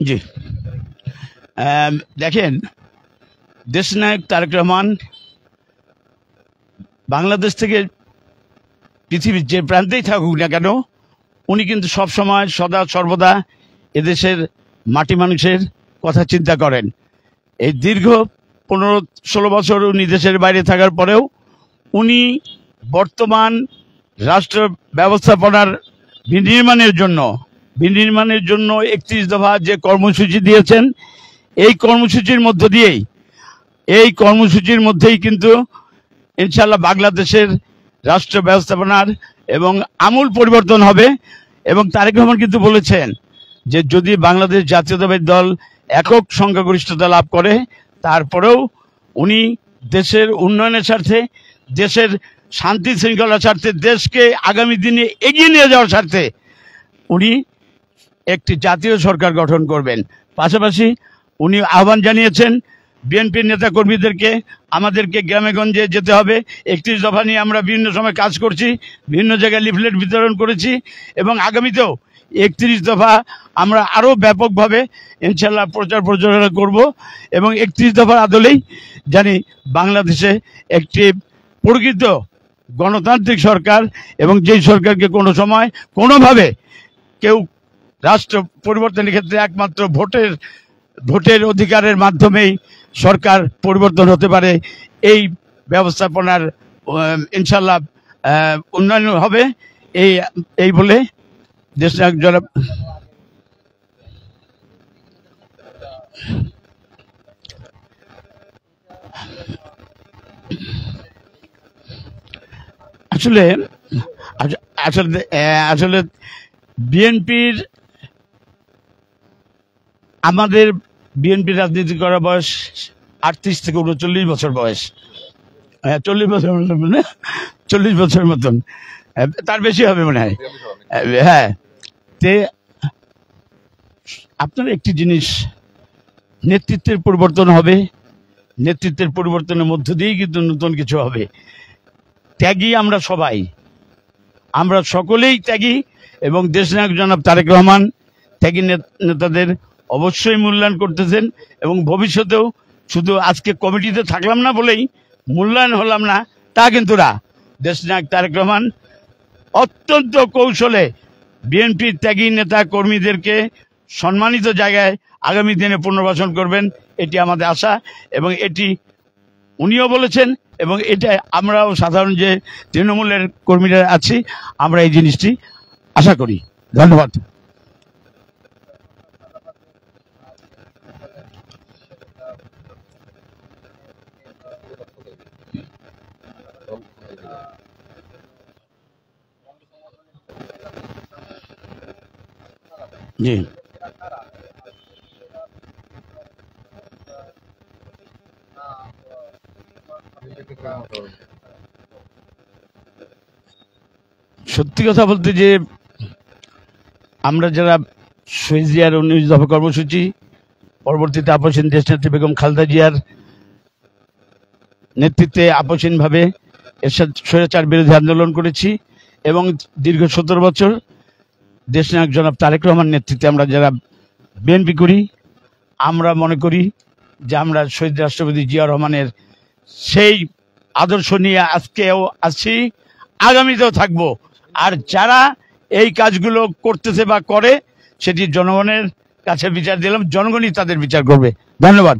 জি, দেখেন, দেশনায়ক তারেক রহমান বাংলাদেশ থেকে পৃথিবীর যে প্রান্তেই থাকুক না কেন, উনি কিন্তু সব সময় সদা সর্বদা এদেশের মাটি মানুষের কথা চিন্তা করেন। এই দীর্ঘ 15-16 বছর উনি দেশের বাইরে থাকার পরেও উনি বর্তমান রাষ্ট্র ব্যবস্থাপনার বিনির্মাণের জন্য 31 দফা যে কর্মসূচি দিয়েছেন, এই কর্মসূচির মধ্যেই কিন্তু ইনশাআল্লাহ বাংলাদেশের রাষ্ট্র ব্যবস্থাপনার এবং আমূল পরিবর্তন হবে। এবং তারেক রহমান কিন্তু বলেছেন যে যদি বাংলাদেশ জাতীয়তাবাদী দল একক সংখ্যাগরিষ্ঠতা লাভ করে, তারপরেও উনি দেশের উন্নয়নের স্বার্থে, দেশের শান্তি শৃঙ্খলার স্বার্থে, দেশকে আগামী দিনে এগিয়ে নিয়ে যাওয়ার স্বার্থে উনি একটি জাতীয় সরকার গঠন করবেন। পাশাপাশি উনি আহ্বান জানিয়েছেন বিএনপির নেতা কর্মীদেরকে আমাদেরকে গ্রামে গঞ্জে যেতে হবে। 31 দফা নিয়ে আমরা বিভিন্ন সময় কাজ করছি, বিভিন্ন জায়গায় লিফলেট বিতরণ করেছি এবং আগামীতেও 31 দফা আমরা আরও ব্যাপকভাবে ইনশাল্লাহ প্রচার প্রচারণা করব এবং 31 দফার আদলেই জানি বাংলাদেশে একটি প্রকৃত গণতান্ত্রিক সরকার, এবং যেই সরকারকে কোনো সময় কোনোভাবে কেউ রাষ্ট্র পরিবর্তনের ক্ষেত্রে একমাত্র ভোটের অধিকারের মাধ্যমেই সরকার পরিবর্তন হতে পারে, এই ব্যবস্থাপনার ইনশাল্লাহ উন্নয়ন হবে। এই বলে দেশনায়ক জনাব আসলে আসলে আসলে বিএনপির আমাদের বিএনপির রাজনীতি করার বয়স 38 থেকে 39 বছর বয়স। 40 বছর মতন, 40 বছর মতন, তার বেশি হবে মনে হয়। হ্যাঁ, তে আপনার একটি জিনিস, নেতৃত্বের পরিবর্তন হবে, নেতৃত্বের পরিবর্তনের মধ্য দিয়েই কিন্তু নতুন কিছু হবে। ত্যাগী আমরা সবাই, আমরা সকলেই ত্যাগী, এবং দেশনায়ক জনাব তারেক রহমান ত্যাগী নেতাদের অবশ্যই মূল্যায়ন করতেছেন এবং ভবিষ্যতেও শুধু আজকে কমিটিতে থাকলাম না বলেই মূল্যায়ন হলাম না তা কিন্তু না। দেশনায়ক তারেক রহমান অত্যন্ত কৌশলে বিএনপির ত্যাগী নেতা কর্মীদেরকে সম্মানিত জায়গায় আগামী দিনে পুনর্বাসন করবেন, এটি আমাদের আশা এবং এটি উনিও বলেছেন এবং এটা আমরাও সাধারণ যে তৃণমূলের কর্মীরা আছি আমরা এই জিনিসটি আশা করি। ধন্যবাদ। জি, সত্যি কথা বলতে যে আমরা যারা শহীদ জিয়ার 19 দফা কর্মসূচি, পরবর্তীতে আপসহীন দেশনেত্রী বেগম খালেদা জিয়ার নেতৃত্বে আপসহীনভাবে এরশাদ স্বৈরাচার বিরোধী আন্দোলন করেছি এবং দীর্ঘ 17 বছর দেশনায়ক জনাব তারেক রহমান নেতৃত্বে আমরা যারা বিএনপি করি, আমরা মনে করি যে আমরা শহীদ রাষ্ট্রপতি জিয়া রহমানের সেই আদর্শ নিয়ে আজকেও আছি, আগামীতেও থাকবো। আর যারা এই কাজগুলো করতেছে বা করে সেটি জনগণের কাছে বিচার দিলাম, জনগণই তাদের বিচার করবে। ধন্যবাদ।